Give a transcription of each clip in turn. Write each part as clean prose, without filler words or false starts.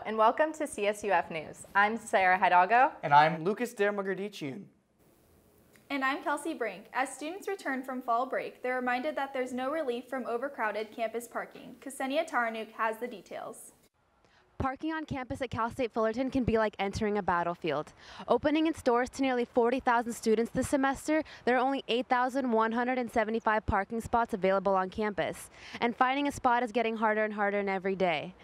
and welcome to CSUF News. I'm Sarah Hidalgo. And I'm Lucas Dermagardician. And I'm Kelsey Brink. As students return from fall break, they're reminded that there's no relief from overcrowded campus parking. Ksenia Taranuk has the details. Parking on campus at Cal State Fullerton can be like entering a battlefield. Opening its doors to nearly 40,000 students this semester, there are only 8,175 parking spots available on campus. And finding a spot is getting harder and harder every day.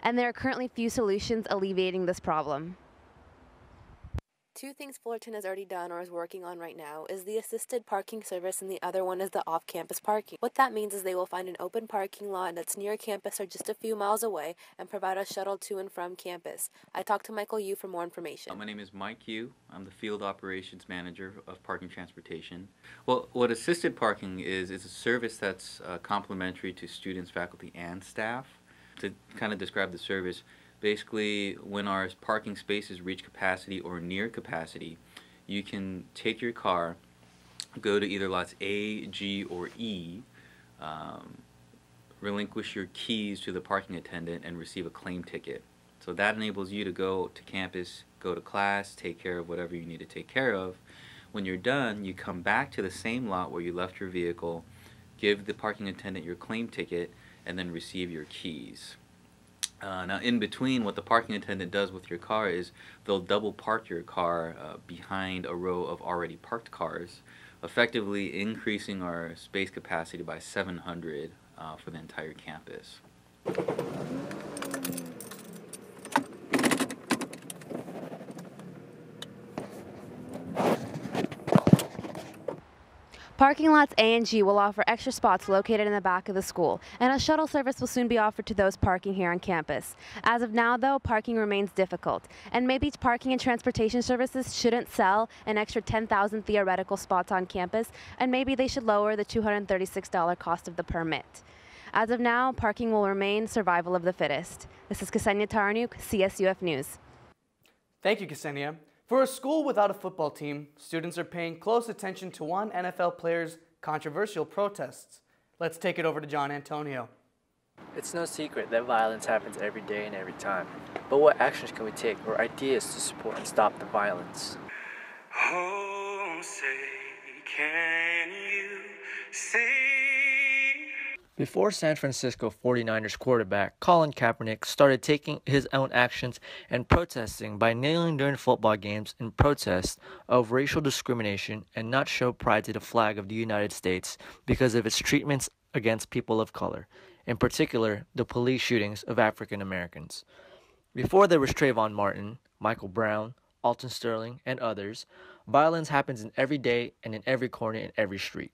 And there are currently few solutions alleviating this problem. Two things Fullerton has already done or is working on right now is the assisted parking service, and the other one is the off-campus parking. What that means is they will find an open parking lot that's near campus or just a few miles away and provide a shuttle to and from campus. I talked to Michael Yu for more information. My name is Mike Yu. I'm the Field Operations Manager of Parking Transportation. Well, what assisted parking is a service that's complimentary to students, faculty, and staff. To kind of describe the service, basically, when our parking spaces reach capacity or near capacity, you can take your car, go to either lots A, G, or E, relinquish your keys to the parking attendant, and receive a claim ticket. So that enables you to go to campus, go to class, take care of whatever you need to take care of. When you're done, you come back to the same lot where you left your vehicle, give the parking attendant your claim ticket, and then receive your keys. Now, in between, what the parking attendant does with your car is they'll double park your car behind a row of already parked cars, effectively increasing our space capacity by 700 for the entire campus. Parking lots A and G will offer extra spots located in the back of the school, and a shuttle service will soon be offered to those parking here on campus. As of now, though, parking remains difficult, and maybe parking and transportation services shouldn't sell an extra 10,000 theoretical spots on campus, and maybe they should lower the $236 cost of the permit. As of now, parking will remain survival of the fittest. This is Ksenia Taranuk, CSUF News. Thank you, Ksenia. For a school without a football team, students are paying close attention to one NFL player's controversial protests. Let's take it over to John Antonio. It's no secret that violence happens every day and every time. But what actions can we take or ideas to support and stop the violence? Oh, say, can you say? Before San Francisco 49ers quarterback Colin Kaepernick started taking his own actions and protesting by kneeling during football games in protest of racial discrimination and not show pride to the flag of the United States because of its treatments against people of color, in particular the police shootings of African Americans. Before there was Trayvon Martin, Michael Brown, Alton Sterling, and others, violence happens in every day and in every corner in every street.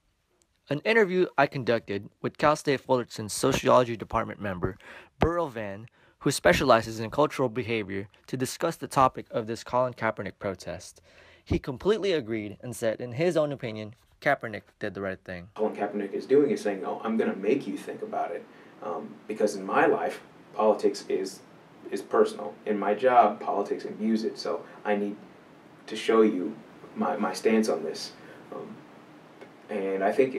An interview I conducted with Cal State Fullerton's Sociology Department member, Burl Van, who specializes in cultural behavior, to discuss the topic of this Colin Kaepernick protest. He completely agreed and said, in his own opinion, Kaepernick did the right thing. Colin Kaepernick is doing is saying, "Oh, I'm going to make you think about it," because in my life, politics is personal. In my job, politics imbues it. So I need to show you my stance on this. And I think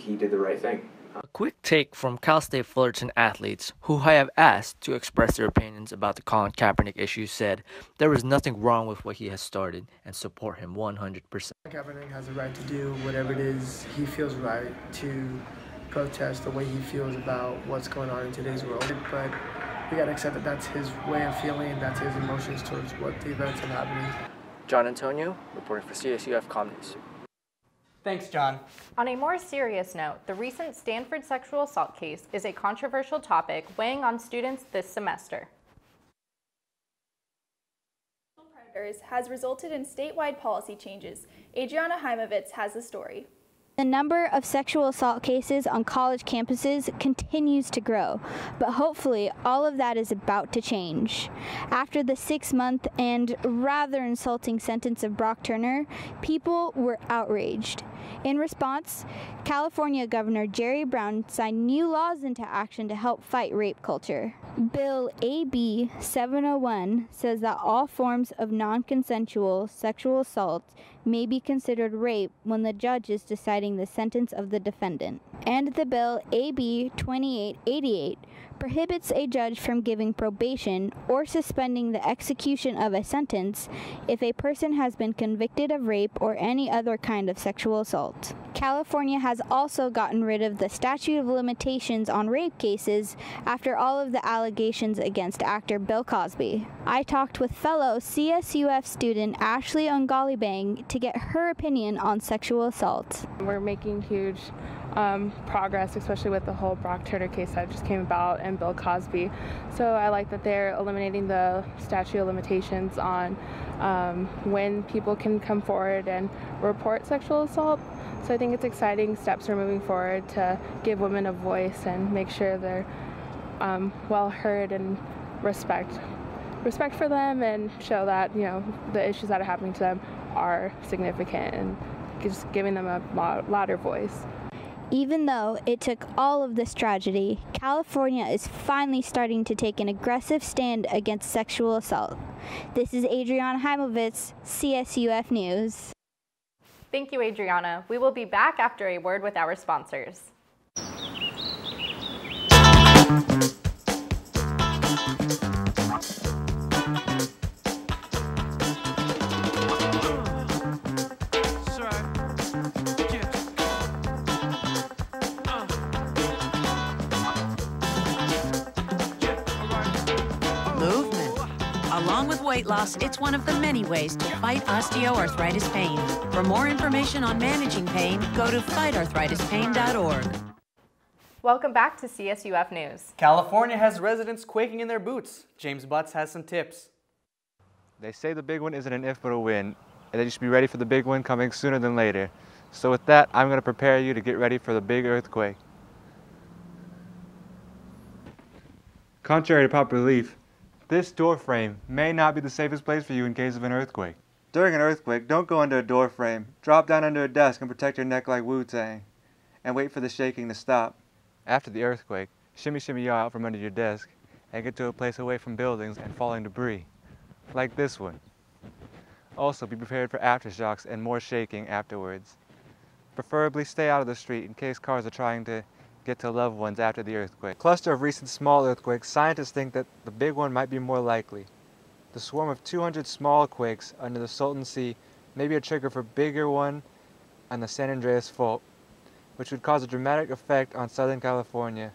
he did the right thing. A quick take from Cal State Fullerton athletes who I have asked to express their opinions about the Colin Kaepernick issue said there is nothing wrong with what he has started and support him 100%. Kaepernick has a right to do whatever it is he feels right, to protest the way he feels about what's going on in today's world. But we got to accept that that's his way of feeling, that's his emotions towards what the events are happening. John Antonio, reporting for CSUF News. Thanks, John. On a more serious note, the recent Stanford sexual assault case is a controversial topic weighing on students this semester. Predators has resulted in statewide policy changes. Adriana Heimovitz has the story. The number of sexual assault cases on college campuses continues to grow, but hopefully all of that is about to change. After the 6-month and rather insulting sentence of Brock Turner, people were outraged. In response, California Governor Jerry Brown signed new laws into action to help fight rape culture. Bill AB 701 says that all forms of non-consensual sexual assault may be considered rape when the judge is deciding the sentence of the defendant. And the bill AB 2888 prohibits a judge from giving probation or suspending the execution of a sentence if a person has been convicted of rape or any other kind of sexual assault. California has also gotten rid of the statute of limitations on rape cases after all of the allegations against actor Bill Cosby. I talked with fellow CSUF student Ashley Ongalibang to get her opinion on sexual assault. We're making huge progress, especially with the whole Brock Turner case that just came about and Bill Cosby. So I like that they're eliminating the statute of limitations on when people can come forward and report sexual assault. So I think it's exciting steps are moving forward to give women a voice and make sure they're well heard and respect for them, and show that, you know, the issues that are happening to them are significant, and just giving them a louder voice. Even though it took all of this tragedy, California is finally starting to take an aggressive stand against sexual assault. This is Adriana Heimovitz, CSUF News. Thank you, Adriana. We will be back after a word with our sponsors. Along with weight loss, it's one of the many ways to fight osteoarthritis pain. For more information on managing pain, go to fightarthritispain.org. Welcome back to CSUF News. California has residents quaking in their boots. James Butts has some tips. They say the big one isn't an if but a when, and that you should be ready for the big one coming sooner than later. So with that, I'm going to prepare you to get ready for the big earthquake. Contrary to popular belief, this door frame may not be the safest place for you in case of an earthquake. During an earthquake, don't go under a door frame. Drop down under a desk and protect your neck like Wu-Tang, and wait for the shaking to stop. After the earthquake, shimmy yaw out from under your desk and get to a place away from buildings and falling debris, like this one. Also, be prepared for aftershocks and more shaking afterwards. Preferably stay out of the street in case cars are trying to get to loved ones after the earthquake. Cluster of recent small earthquakes, scientists think that the big one might be more likely. The swarm of 200 small quakes under the Salton Sea may be a trigger for a bigger one on the San Andreas Fault, which would cause a dramatic effect on Southern California.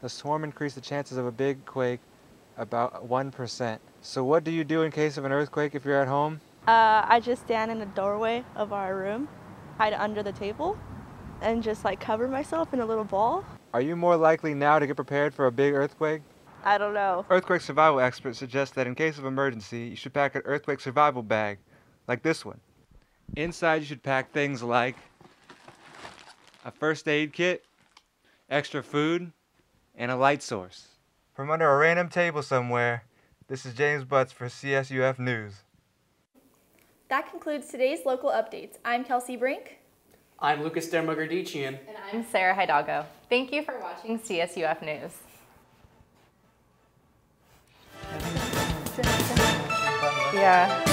The swarm increased the chances of a big quake about 1%. So what do you do in case of an earthquake if you're at home? I just stand in the doorway of our room, hide under the table, and just like cover myself in a little ball. Are you more likely now to get prepared for a big earthquake? I don't know. Earthquake survival experts suggest that in case of emergency, you should pack an earthquake survival bag, like this one. Inside you should pack things like a first aid kit, extra food, and a light source. From under a random table somewhere, this is James Butts for CSUF News. That concludes today's local updates. I'm Kelsey Brink. I'm Lucas Dermugardician. And I'm Sarah Hidalgo. Thank you for watching CSUF News. Yeah.